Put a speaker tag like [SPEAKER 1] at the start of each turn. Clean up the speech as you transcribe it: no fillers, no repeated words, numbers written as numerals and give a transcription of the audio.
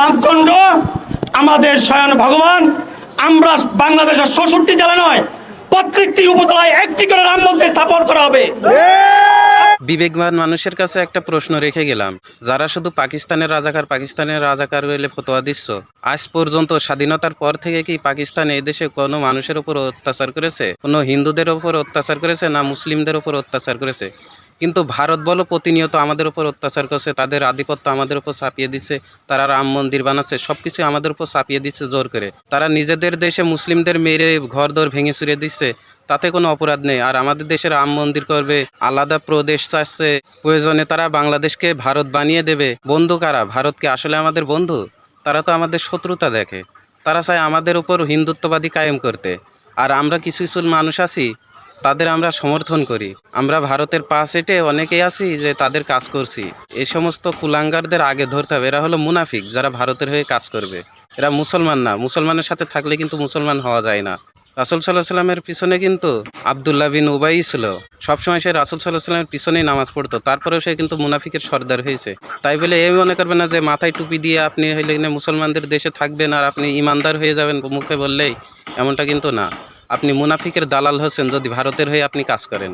[SPEAKER 1] রামচন্দ্র আমাদের স্বয়ং ভগবান। আমরা বাংলাদেশের ৬৬ জেলা নয়, প্রত্যেকটি উপজেলায় একটি করে রাম মন্দির স্থাপন করা হবে।
[SPEAKER 2] বিবেকবান মানুষের কাছে একটা প্রশ্ন রেখে গেলাম, যারা শুধু পাকিস্তানের রাজাকার বলে ফতোয়া দিচ্ছ, আজ পর্যন্ত স্বাধীনতার পর থেকে কি পাকিস্তান এদেশে কোনো মানুষের উপর অত্যাচার করেছে? কোনো হিন্দুদের উপর অত্যাচার করেছে না মুসলিমদের উপর অত্যাচার করেছে? কিন্তু ভারত বলো প্রতিনিয়ত আমাদের উপর অত্যাচার করছে, তাদের আধিপত্য আমাদের উপর চাপিয়ে দিচ্ছে, তারা রাম মন্দির বানাচ্ছে, সব কিছু আমাদের উপর চাপিয়ে দিচ্ছে জোর করে। তারা নিজেদের দেশে মুসলিমদের মেরে ঘরদোর ভেঙে চুরে দিচ্ছে, তাতে কোনো অপরাধ নেই। আর আমাদের দেশে রাম মন্দির করবে, আলাদা প্রদেশ চাচ্ছে, প্রয়োজনে তারা বাংলাদেশকে ভারত বানিয়ে দেবে। বন্ধু কারা? ভারতকে আসলে আমাদের বন্ধু? তারা তো আমাদের শত্রুতা দেখে। তারা চায় আমাদের উপর হিন্দুত্ববাদী কায়েম করতে। আর আমরা কিছু কিছু মানুষ আছি, তাদের আমরা সমর্থন করি। আমরা ভারতের পাশ হেঁটে অনেকেই আছি যে তাদের কাজ করছি। এই সমস্ত কুলাঙ্গারদের আগে ধরতে হবে। এরা হলো মুনাফিক, যারা ভারতের হয়ে কাজ করবে। এরা মুসলমান না। মুসলমানের সাথে থাকলে কিন্তু মুসলমান হওয়া যায় না। রাসূল সাল্লাল্লাহু আলাইহি সাল্লামের পিছনে কিন্তু আব্দুল্লাহ বিন উবাই ছিল। সবসময় সে রাসূল সাল্লাল্লাহু আলাইহি সাল্লামের পিছনেই নামাজ পড়তো, তারপরেও সে কিন্তু মুনাফিকের সর্দার হয়েছে। তাই বলে এই মনে করবেন না যে মাথায় টুপি দিয়ে আপনি হইলে মুসলমানদের দেশে থাকবেন আর আপনি ইমানদার হয়ে যাবেন মুখে বললেই, এমনটা কিন্তু না। আপনি মুনাফিকের দালাল হচ্ছেন যদি ভারতের হয়ে আপনি কাজ করেন।